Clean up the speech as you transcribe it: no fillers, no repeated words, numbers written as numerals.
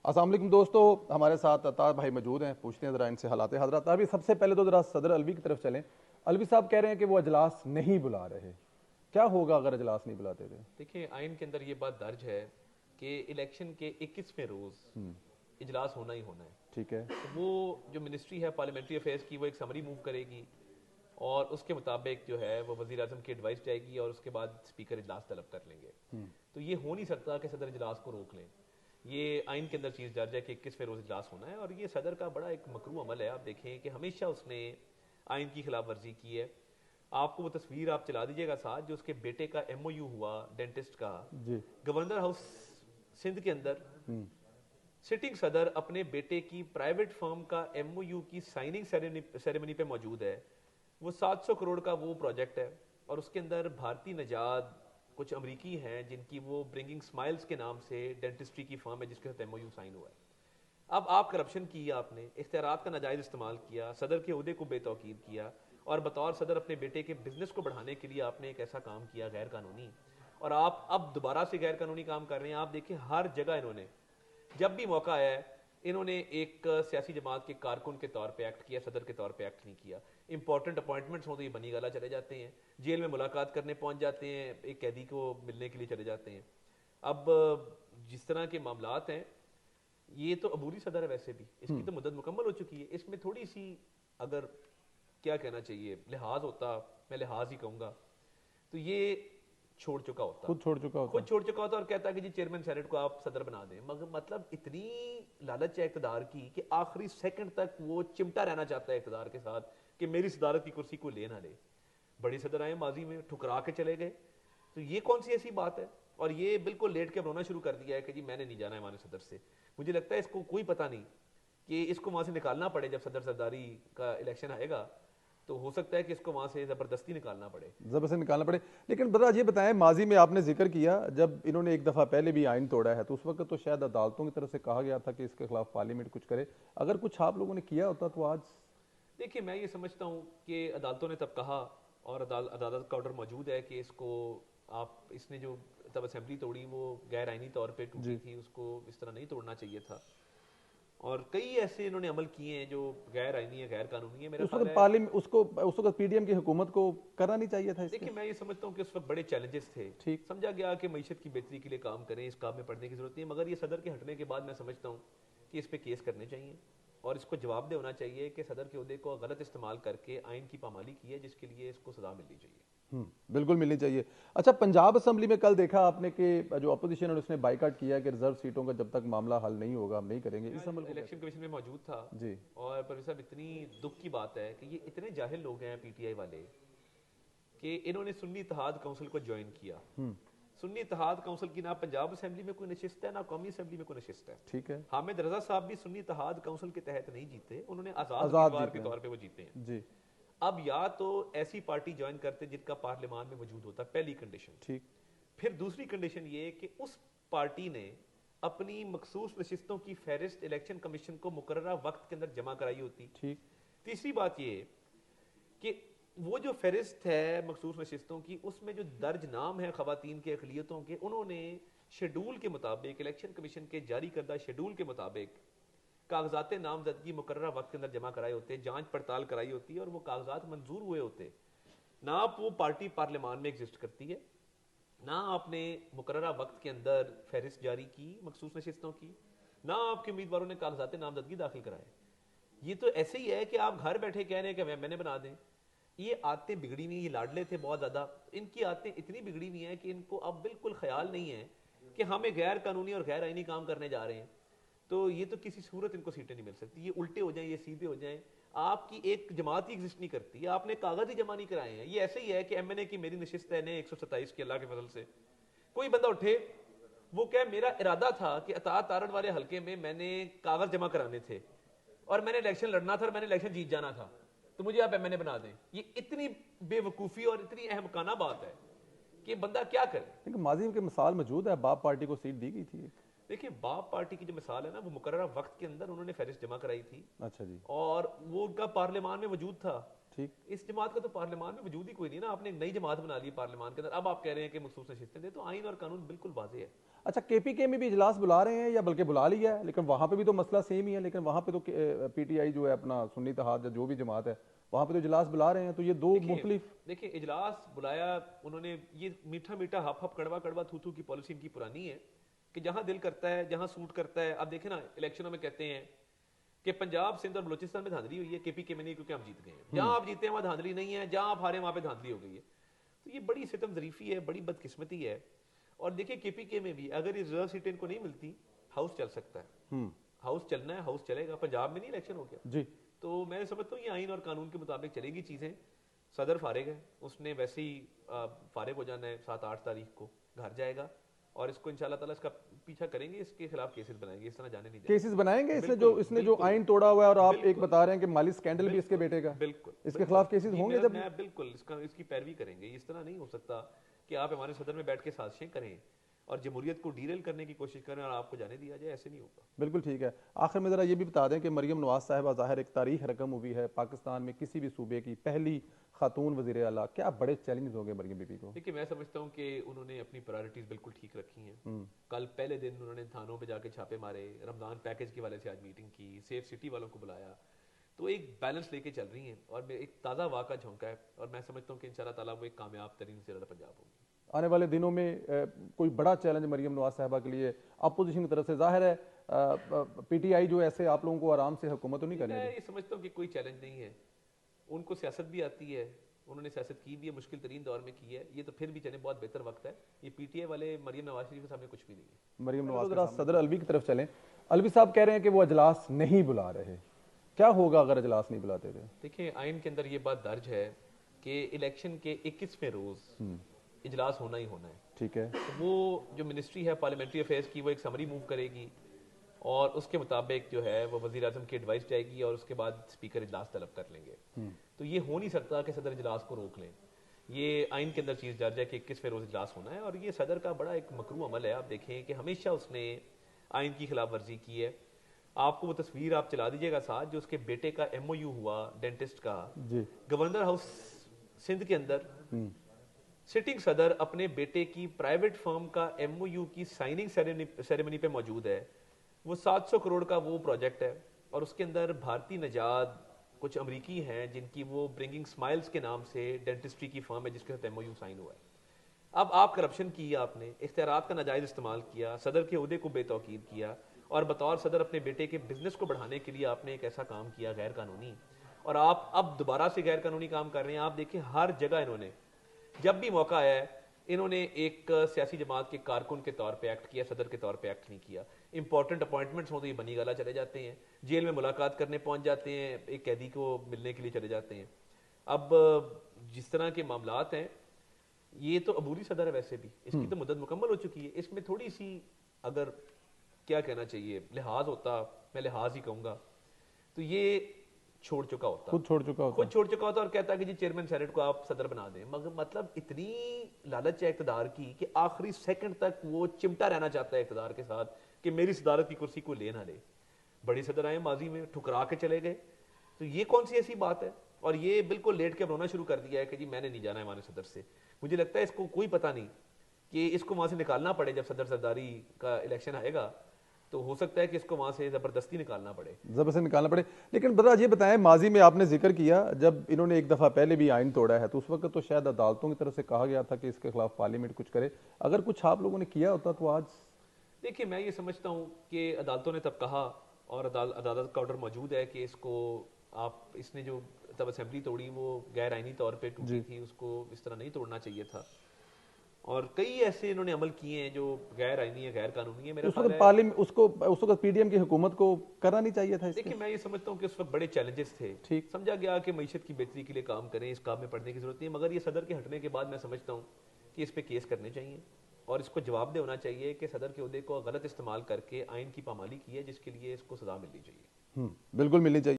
अस्सलाम वालेकुम दोस्तों, हमारे साथ अतार भाई मौजूद हैं। पूछते हैं ज़रा इनसे हालात हज़रत। अभी सबसे पहले तो ज़रा सदर अलवी की तरफ चलें। अलवी साहब कह रहे हैं कि वो अजलास नहीं बुला रहे। क्या होगा अगर अजलास नहीं बुलाते थे? देखिए, आइन के अंदर ये बात दर्ज है कि इलेक्शन के 21वें रोज इजलास होना ही होना है। ठीक है। तो वो जो मिनिस्ट्री है पार्लियामेंट्री अफेयर्स की, वो एक समरी मूव करेगी और उसके मुताबिक जो है वो वजीर आजम की एडवाइस जाएगी और उसके बाद स्पीकर इजलास तलब कर लेंगे। तो ये हो नहीं सकता कि सदर इजलास को रोक लें। ये आइन के अंदर चीज़ दर्ज है कि 21वें रोज इजलास होना है और ये सदर का बड़ा एक मकरू अमल है। आप देखें कि हमेशा उसने आइन की खिलाफ वर्जी की है। आपको वो तस्वीर आप चला दीजिएगा साथ, जो उसके बेटे का एमओयू हुआ डेंटिस्ट का जी। गवर्नर हाउस सिंध के अंदर। सिटिंग सदर अपने बेटे की प्राइवेट फर्म का एमओयू की साइनिंग सेरेमनी पे मौजूद है। वो 700 करोड़ का वो प्रोजेक्ट है और उसके अंदर भारतीय नजाद कुछ अमरीकी हैं जिनकी वो ब्रिंगिंग स्माइल्स के नाम से डेंटिस्ट्री की फर्म है जिसके साथ एमओयू साइन हुआ है। अब आप करप्शन की, आपने इख्तियारात का नाजायज इस्तेमाल किया, सदर के उहदे को बेतौकीर किया और बतौर सदर अपने बेटे के बिजनेस को बढ़ाने के लिए आपने एक ऐसा काम किया गैर कानूनी, और आप अब दोबारा से गैर कानूनी काम कर रहे हैं। आप देखिए, हर जगह इन्होंने जब भी मौका आया है, इन्होंने एक सियासी जमात के कारकुन के तौर पे एक्ट किया, सदर के तौर पे एक्ट नहीं किया। इंपॉर्टेंट अपॉइंटमेंट्स हो तो ये बनी गाला चले जाते हैं, जेल में मुलाकात करने पहुंच जाते हैं, एक कैदी को मिलने के लिए चले जाते हैं। अब जिस तरह के मामलात हैं, ये तो अबूरी सदर है, वैसे भी इसकी तो मुद्दत मुकम्मल हो चुकी है। इसमें थोड़ी सी, अगर क्या कहना चाहिए, लिहाज होता, मैं लिहाज ही कहूँगा, तो ये छोड़ चुका होता, खुद छोड़ चुका खुद होता। छोड़ चुका होता और कहता कि जी चेयरमैन सेनेट को आप सदर बना दें। मगर मतलब इतनी लालच है इक़्तिदार की कि आखिरी सेकंड तक वो चिमटा रहना चाहता है इक़्तिदार के साथ कि मेरी सदारत की कुर्सी को ले ना ले। बड़ी सदर आए माजी में, ठुकरा के चले गए। तो ये कौन सी ऐसी बात है? और ये बिल्कुल लेट के रोना शुरू कर दिया है कि जी मैंने नहीं जाना है हमारे सदर से। मुझे लगता है इसको कोई पता नहीं कि इसको वहां से निकालना पड़े। जब सदर सरदारी का इलेक्शन आएगा तो हो सकता है कि इसको वहां से जबरदस्ती निकालना पड़े। जबर से निकालना पड़े। लेकिन बता ये बताएं, माजी में आपने जिक्र किया जब इन्होंने एक दफ़ा पहले भी आइन तोड़ा है, तो उस वक्त तो शायद अदालतों की तरफ से कहा गया था कि इसके खिलाफ पार्लियामेंट कुछ करे। अगर कुछ आप लोगों ने किया होता तो आज। देखिए, मैं ये समझता हूँ कि अदालतों ने तब कहा और अदालत का ऑर्डर मौजूद है कि इसको आप, इसने जो तब असेंबली तोड़ी वो गैर आइनी तौर पे टूटी जी। थी, उसको इस तरह नहीं तोड़ना चाहिए था। और कई ऐसे इन्होंने अमल किए हैं जो गैर आइनी है, गैर कानूनी है। मेरा उस ख्याल वक्त है, पार्लियामेंट उसको, उस वक्त पीडीएम की हुकूमत को करना नहीं चाहिए था इस पे। देखिए मैं ये समझता हूँ कि उस वक्त बड़े चैलेंजेस थे। ठीक। समझा गया कि मईशत की बेहतरी के लिए काम करें, इस काम में पढ़ने की जरूरत नहीं है। मगर ये सदर के हटने के बाद मैं समझता हूँ कि इस पर केस करने चाहिए और इसको जवाबदेह होना चाहिए कि सदर के ओहदे को गलत इस्तेमाल करके आइन की पामाली की है, जिसके लिए इसको सजा मिलनी चाहिए। बिल्कुल मिलनी चाहिए। अच्छा, पंजाब असेंबली में कल देखा आपने कि जो अपोजिशन है उसने बाइकाट किया कि रिजर्व सीटों का जब तक मामला हल नहीं होगा हम नहीं करेंगे। इस अमल मैं को इलेक्शन कैसे? कमीशन में मौजूद था जी। और परवेज साहब, इतनी दुख की बात है कि ये इतने जाहिल लोग हैं पीटीआई वाले कि इन्होंने सुन्नी इत्तेहाद काउंसिल को ज्वाइन किया। सुन्नी इत्तेहाद काउंसिल की ना पंजाब असेंबली में कोई नशिस्त है, ना कौमी असेंबली में कोई नशिस्त है। ठीक है। हामिद रजा साहब भी सुन्नी इत्तेहाद काउंसिल के तहत नहीं जीते, उन्होंने आजाद आज़ाद उम्मीदवार जीते के हैं। तौर पे वो जीते हैं। जी। अब या तो ऐसी पार्टी ज्वाइन करते जिनका पार्लियामान में वजूद होता, पहली कंडीशन। ठीक। फिर दूसरी कंडीशन ये कि उस पार्टी ने अपनी मखसूस नशिस्तों की फहरिस्त इलेक्शन कमीशन को मुकर्ररा वक्त के अंदर जमा कराई होती। ठीक। तीसरी बात ये कि वो जो फहरिस्त है मखसूस नशिस्तों की, उसमें जो दर्ज नाम है खवातीन के अकलियतों के, उन्होंने शेड्यूल के मुताबिक, इलेक्शन कमीशन के जारी करदा शेड्यूल के मुताबिक कागजात नामजदगी मुकर्ररा वक्त के अंदर जमा कराए होते, जांच पड़ताल कराई होती है और वो कागजात मंजूर हुए होते। ना आप वो पार्टी पार्लियामान में एग्जिस्ट करती है, ना आपने मुकर्ररा वक्त के अंदर फहरिस्त जारी की मखसूस नशिस्तों की, ना आपके उम्मीदवारों ने कागजात नामजदगी दाखिल कराए। ये तो ऐसे ही है कि आप घर बैठे कह रहे हैं कि मैंने बना दें। ये आदतें बिगड़ी हुई, ये लाडले थे बहुत ज्यादा, इनकी आदतें इतनी बिगड़ी हुई हैं कि इनको अब बिल्कुल ख्याल नहीं है कि हमें गैर कानूनी और गैर आईनी काम करने जा रहे हैं। तो ये तो किसी सूरत इनको सीटें नहीं मिल सकती। ये उल्टे हो जाएं, ये सीधे हो जाएं, आपकी एक जमात ही एग्जिस्ट नहीं करती है, आपने कागज ही जमा नहीं कराए हैं। ये ऐसे ही है कि एमएनए की मेरी नशिस्त है 127 की, अल्लाह के फजल से कोई बंदा उठे, वो क्या, मेरा इरादा था कि अतात तारण वाले हल्के में मैंने कागज जमा कराने थे और मैंने इलेक्शन लड़ना था और मैंने इलेक्शन जीत जाना था, तो मुझे आप एमएनए बना दें। ये इतनी बेवकूफ़ी और इतनी अहमकाना बात है कि बंदा क्या करे। लेकिन माजी के मिसाल मौजूद है, बाप पार्टी को सीट दी गई थी। देखिए, बाप पार्टी की जो मिसाल है ना, वो मुकर्ररा वक्त के अंदर उन्होंने फहरिस्त जमा कराई थी अच्छा जी। और वो उनका पार्लियामान में वजूद था। ठीक। इस जमात का तो पार्लियामान में वजूद ही कोई नहीं ना, आपने एक नई जमात बना ली पार्लियामान के अंदर, अब आप कह रहे हैं कि मखसूस नशिस्तें दे, तो आइन और कानून बिल्कुल वाज़ेह है। अच्छा, केपीके में भी इजलास बुला रहे हैं या बल्कि बुला लिया है, लेकिन वहां पे भी तो मसला सेम ही है, लेकिन वहां पे तो पीटीआई जो है अपना सुन्नी इत्तेहाद या जो भी जमात है वहां पे तो इजलास बुला रहे हैं, तो ये दो मुख्तलिफ। देखिए इजलास बुलाया उन्होंने, ये मीठा मीठा हप हप कड़वा कड़वा थू थू की पॉलिसी इनकी पुरानी है कि जहां दिल करता है, जहां सूट करता है। अब देखे ना, इलेक्शनों में कहते हैं कि पंजाब, सिंध और बलूचिस्तान में धांधली हुई है, केपीके में नहीं, क्योंकि हम जीत गए हैं। जहां आप जीते हैं वहां धांधली नहीं है, जहां आप हारे वहां पे धांधली हो गई है। तो ये बड़ी सितम जरीफी है, बड़ी बदकिस्मती है। और देखिए केपीके में भी अगर ये रिजर्व सीटें इनको नहीं मिलती, हाउस चल सकता है, हाउस चलना है, हाउस चलेगा। पंजाब में नहीं इलेक्शन हो गया जी। तो मैं समझता हूँ ये आइन और कानून के मुताबिक चलेगी चीजें। सदर फारिग है, उसने वैसे ही फारिग हो जाना है 7-8 तारीख को, घर जाएगा और इसको इंशाल्लाह ताला इसका पीछा करेंगे, इसके खिलाफ केसेस बनाएंगे, इस तरह जाने नहीं देंगे। केसेस बनाएंगे इसने बिल्कुल, जो इसने जो बिल्कुल, आइन तोड़ा हुआ है, और आप एक बिल्कुल, बता रहे हैं कि माली स्कैंडल भी इसके बिल्कुल, बेटे का, बिल्कुल, इसके बिल्कुल। खिलाफ केसेस जी, होंगे जब। मैं बिल्कुल इसकी पैरवी करेंगे। इस तरह नहीं हो सकता कि आप हमारे सदर में बैठ के साजिशें करें और जमहूरियत को डीरेल करने की कोशिश करें और आपको जाने दिया जाए, ऐसे नहीं होगा। बिल्कुल ठीक है। आखिर में ज़रा ये भी बता दें कि मरियम नवाज साहिबा ज़ाहिर एक तारीख रकम हुई है, पाकिस्तान में किसी भी सूबे की पहली खातून वज़ीर आला, क्या बड़े चैलेंज होंगे मरियम बीबी को? देखिए मैं समझता हूँ कि उन्होंने अपनी प्रायोरिटीज बिल्कुल ठीक रखी हैं। कल पहले दिन उन्होंने थानों पे जाके छापे मारे, रमजान पैकेज के वाले से आज मीटिंग की, सेफ सिटी वालों को बुलाया, तो एक बैलेंस लेके चल रही हैं और एक ताज़ा वाक़ा झोंका है। और मैं समझता हूँ कि इंशाल्लाह ताला वो एक कामयाब तरीन वज़ीर आला पंजाब होगी। आने वाले दिनों में कोई बड़ा चैलेंज मरियम नवाज साहिबा के लिए अपोजिशन की तरफ से ज़ाहिर है, पीटीआई जो ऐसे आप लोगों को आराम से हुकूमत तो नहीं करने मैं देगी। ये समझता हूँ कि कोई चैलेंज नहीं है, उनको सियासत भी आती है, उन्होंने सियासत की भी है, मुश्किल तरीन दौर में की है। ये तो फिर भी चले बहुत बेहतर वक्त है। ये पीटीआई वाले मरियम नवाज शरीफ के सामने कुछ भी नहीं है। मरियम नवाज जरा सदर अलवी की तरफ चलें। अलवी साहब कह रहे हैं कि वो अजलास नहीं बुला रहे, क्या होगा अगर अजलास नहीं बुलाते थे? देखिए आइन के अंदर ये बात दर्ज है कि इलेक्शन के 21वें रोज इजलास होना ही होना है। ठीक है। तो वो जो मिनिस्ट्री है पार्लियामेंट्री अफेयर्स की, वो एक समरी मूव करेगी और उसके मुताबिक जो है वो वजीर आजम की एडवाइस जाएगी और उसके बाद स्पीकर इजलास तलब कर लेंगे। तो ये हो नहीं सकता कि सदर इजलास को रोक लें। ये आइन के अंदर चीज दर्ज है कि 21वें रोज इजलास होना है। और ये सदर का बड़ा एक मकरू अमल है। आप देखें कि हमेशा उसने आइन की खिलाफ वर्जी की है। आपको वो तस्वीर आप चला दीजिएगा साथ, जो उसके बेटे का एमओयू हुआ डेंटिस्ट का जी। गवर्नर हाउस सिंध के अंदर, सिटिंग सदर अपने बेटे की प्राइवेट फर्म का एमओयू की साइनिंग सेरेमनी पे मौजूद है। वो 700 करोड़ का वो प्रोजेक्ट है और उसके अंदर भारतीय नजाद कुछ अमरीकी हैं जिनकी वो ब्रिंगिंग स्माइल्स के नाम से डेंटिस्ट्री की फर्म है जिसके साथ एमओयू साइन हुआ है। अब आप करप्शन की, आपने इख्तियारात का नाजायज इस्तेमाल किया, सदर के ओहदे को बेतौकीर किया और बतौर सदर अपने बेटे के बिजनेस को बढ़ाने के लिए आपने एक ऐसा काम किया गैर कानूनी, और आप अब दोबारा से गैर कानूनी काम कर रहे हैं। आप देखिए हर जगह इन्होंने जब भी मौका आया है, इन्होंने एक सियासी जमात के कारकुन के तौर पे एक्ट किया, सदर के तौर पे एक्ट नहीं किया। इंपॉर्टेंट अपॉइंटमेंट्स हो तो ये बनी गला चले जाते हैं, जेल में मुलाकात करने पहुंच जाते हैं, एक कैदी को मिलने के लिए चले जाते हैं। अब जिस तरह के मामलात हैं, ये तो अबूरी सदर है, वैसे भी इसकी तो मुद्दत मुकम्मल हो चुकी है। इसमें थोड़ी सी अगर क्या कहना चाहिए लिहाज होता, मैं लिहाज ही कहूंगा, तो ये छोड़ चुका होता, खुद छोड़ चुका होता। खुद छोड़ चुका होता और कहता कि जी चेयरमैन सेनेट को आप सदर बना दें। मगर मतलब इतनी लालच है इक़्तिदार की कि आखिरी सेकंड तक वो चिमटा रहना चाहता है इक़्तिदार के साथ कि मेरी सदारत की कुर्सी को ले ना ले। बड़ी सदर आए माजी में, ठुकरा के चले गए। तो ये कौन सी ऐसी बात है? और ये बिल्कुल लेट के रोना शुरू कर दिया है कि जी मैंने नहीं जाना है हमारे सदर से। मुझे लगता है इसको कोई पता नहीं कि इसको वहां से निकालना पड़े। जब सदर सरदारी का इलेक्शन आएगा तो हो सकता है कि इसको वहां से जबरदस्ती निकालना पड़े, जबरदस्ती निकालना पड़े। लेकिन बता ये बताएं, माजी में आपने जिक्र किया जब इन्होंने एक दफा पहले भी आइन तोड़ा है, तो उस वक्त तो शायद अदालतों की तरफ से कहा गया था कि इसके खिलाफ पार्लियामेंट कुछ करे। अगर कुछ आप लोगों ने किया होता तो आज। देखिए मैं ये समझता हूँ कि अदालतों ने तब कहा और अदालत का ऑर्डर मौजूद है कि इसको आप, इसने जो तब असेंबली तोड़ी वो गैर आइनी तौर पे टूटी थी, उसको इस तरह नहीं तोड़ना चाहिए था। और कई ऐसे इन्होंने अमल किए हैं जो गैर आइनी है, गैर कानूनी है। मेरा उस ख्याल वक्त है पार्लियामेंट उसको उस वक्त पीडीएम की हुकूमत को करना नहीं चाहिए था इसके। देखिए मैं ये समझता हूँ कि उस वक्त बड़े चैलेंजेस थे। ठीक समझा गया कि मईशत की बेहतरी के लिए काम करें, इस काम में पढ़ने की जरूरत नहीं है। मगर ये सदर के हटने के बाद मैं समझता हूँ कि इस पे केस करने चाहिए और इसको जवाब दे होना चाहिए कि सदर के ओहदे को गलत इस्तेमाल करके आइन की पामाली की है, जिसके लिए इसको सजा मिलनी चाहिए। बिल्कुल मिलनी चाहिए।